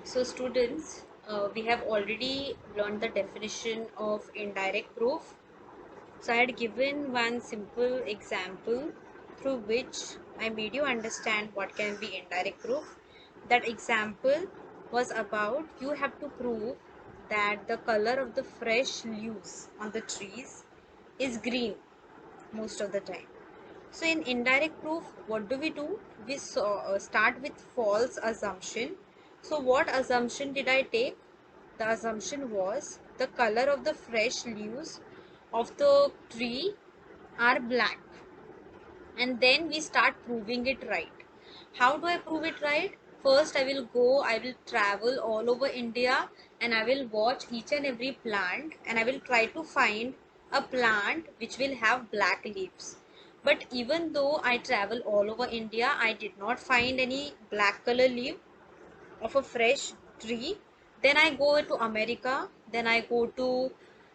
So students, we have already learned the definition of indirect proof. So I had given one simple example through which I made you understand what can be indirect proof. That example was about you have to prove that the color of the fresh leaves on the trees is green most of the time. So in indirect proof, what do? We start with false assumption. So what assumption did I take? The assumption was the color of the fresh leaves of the tree are black. And then we start proving it right. How do I prove it right? First, I will travel all over India and I will watch each and every plant and I will try to find a plant which will have black leaves. But even though I travel all over India, I did not find any black color leaf of a fresh tree. Then I go to America, then I go to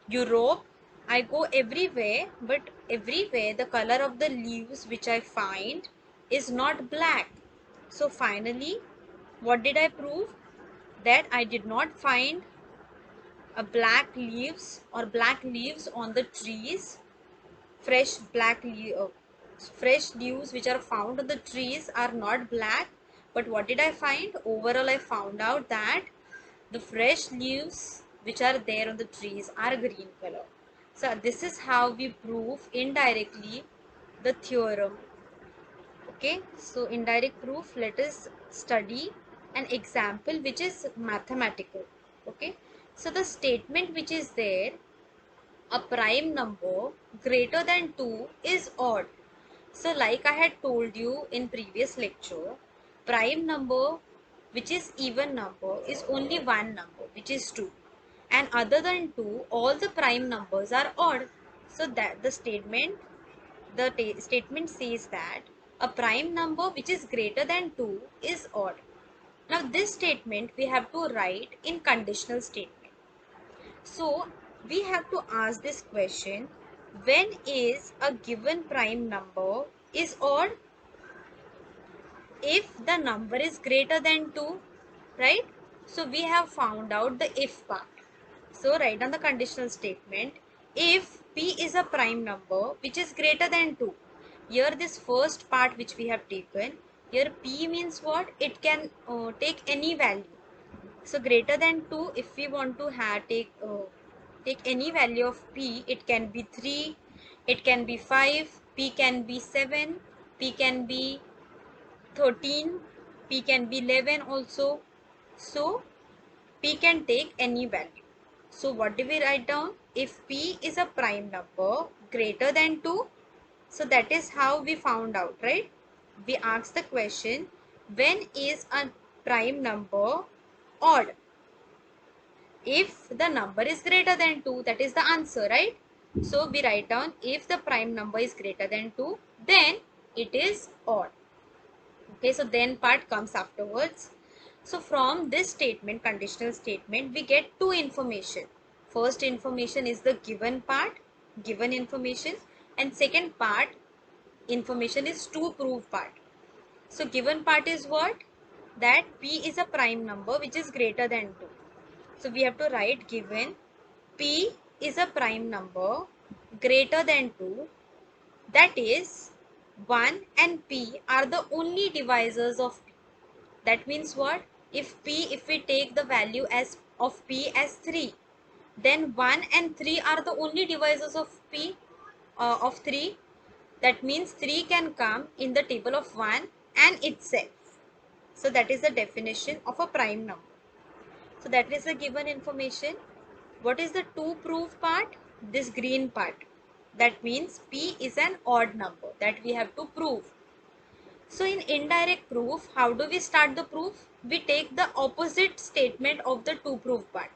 Europe, I go everywhere, but everywhere the color of the leaves which I find is not black. So finally, what did I prove? That I did not find a black leaves or black leaves on the trees. Fresh fresh leaves which are found on the trees are not black. But what did I find? Overall, I found out that the fresh leaves which are there on the trees are green color. So this is how we prove indirectly the theorem. Okay, so indirect proof, let us study an example which is mathematical. Okay, so the statement which is there, a prime number greater than 2 is odd. So like I had told you in previous lecture, prime number which is even number is only one number, which is 2. And other than 2, all the prime numbers are odd. So that statement says that a prime number which is greater than 2 is odd. Now this statement we have to write in conditional statement. So we have to ask this question, when is a given prime number is odd? If the number is greater than 2, right? So we have found out the if part. So write down the conditional statement. If p is a prime number which is greater than 2. Here this first part which we have taken, here p means what? It can take any value. So greater than 2, if we want to take any value of p, it can be 3, it can be 5, p can be 7, p can be 13, p can be 11 also. So p can take any value. So what do we write down? If p is a prime number greater than 2, so that is how we found out, right? We asked the question, when is a prime number odd? If the number is greater than 2, that is the answer, right? So we write down, if the prime number is greater than 2, then it is odd. Okay, so then part comes afterwards. So from this statement, conditional statement, we get two information. First information is the given part, given information, and second part information is to prove part. So given part is what? That p is a prime number which is greater than 2. So we have to write given p is a prime number greater than 2, that is 1 and p are the only divisors of p. That means what? If we take the value as of p as 3, then 1 and 3 are the only divisors of p of 3. That means 3 can come in the table of 1 and itself. So that is the definition of a prime number. So that is the given information. What is the to prove part? This green part. That means p is an odd number that we have to prove. So in indirect proof, how do we start the proof? We take the opposite statement of the to prove part.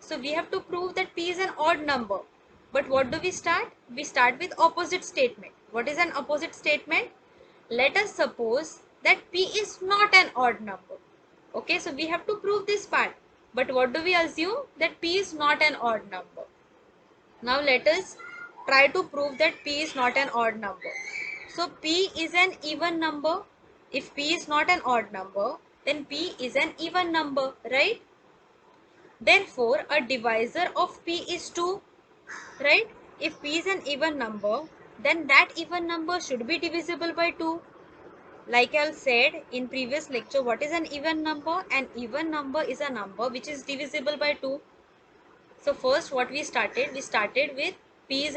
So we have to prove that p is an odd number. But what do we start? We start with opposite statement. What is an opposite statement? Let us suppose that p is not an odd number. Okay, so we have to prove this part. But what do we assume? That p is not an odd number. Now let us try to prove that p is not an odd number. So p is an even number. If p is not an odd number, then P is an even number, right? Therefore, a divisor of P is 2, right? If P is an even number, then that even number should be divisible by 2. Like I said in previous lecture, what is an even number? An even number is a number which is divisible by 2. So first what we started with P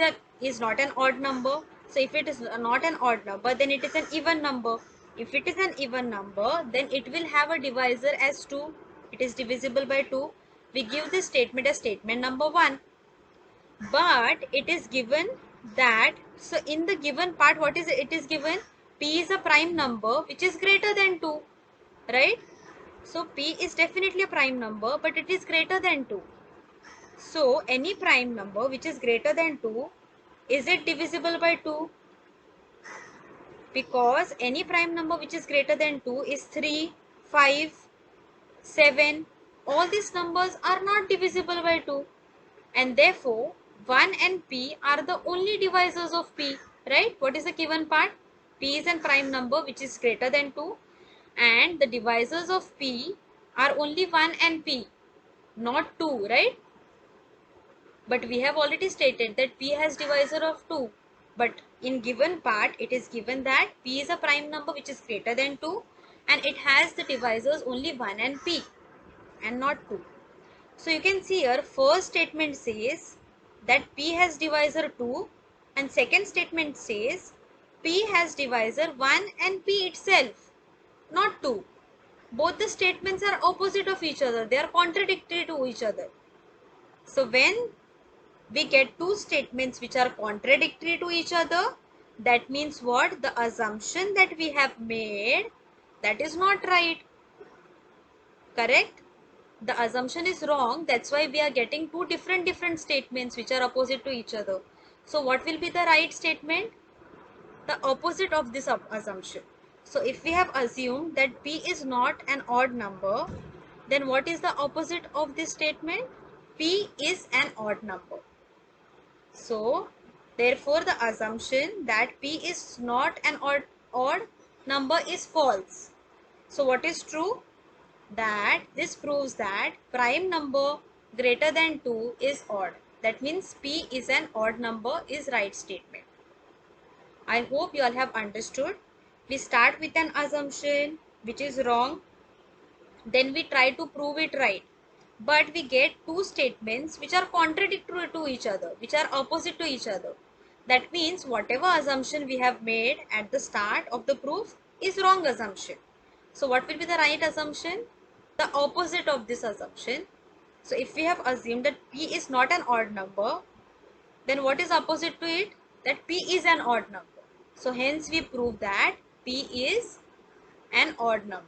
is not an odd number. So if it is not an odd number, then it is an even number. If it is an even number, then it will have a divisor as 2. It is divisible by 2. We give this statement as statement number 1. But it is given that, so in the given part, what is it is given? P is a prime number which is greater than 2, right? So P is definitely a prime number, but it is greater than 2. So any prime number which is greater than 2, is it divisible by 2? Because any prime number which is greater than 2 is 3, 5, 7. All these numbers are not divisible by 2. And therefore 1 and P are the only divisors of P, right? What is the given part? P is a prime number which is greater than 2, and the divisors of P are only 1 and P, not 2, right? But we have already stated that P has divisor of 2. But in given part, it is given that P is a prime number which is greater than 2, and it has the divisors only 1 and P and not 2. So you can see here, first statement says that P has divisor 2, and second statement says P has divisor 1 and P itself, not 2. Both the statements are opposite of each other. They are contradictory to each other. So when we get two statements which are contradictory to each other, that means what? The assumption that we have made, that is not right. Correct? The assumption is wrong. That's why we are getting two different statements which are opposite to each other. So what will be the right statement? The opposite of this assumption. So if we have assumed that P is not an odd number, then what is the opposite of this statement? P is an odd number. So therefore the assumption that P is not an odd number is false. So what is true? That this proves that prime number greater than 2 is odd. That means P is an odd number is right statement. I hope you all have understood. We start with an assumption which is wrong. Then we try to prove it right. But we get two statements which are contradictory to each other, which are opposite to each other. That means whatever assumption we have made at the start of the proof is wrong assumption. So what will be the right assumption? The opposite of this assumption. So if we have assumed that P is not an odd number, then what is opposite to it? That P is an odd number. So hence we prove that P is an odd number.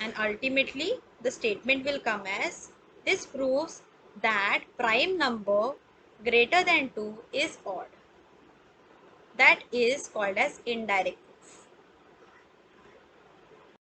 And ultimately the statement will come as, this proves that prime number greater than 2 is odd. That is called as indirect proof.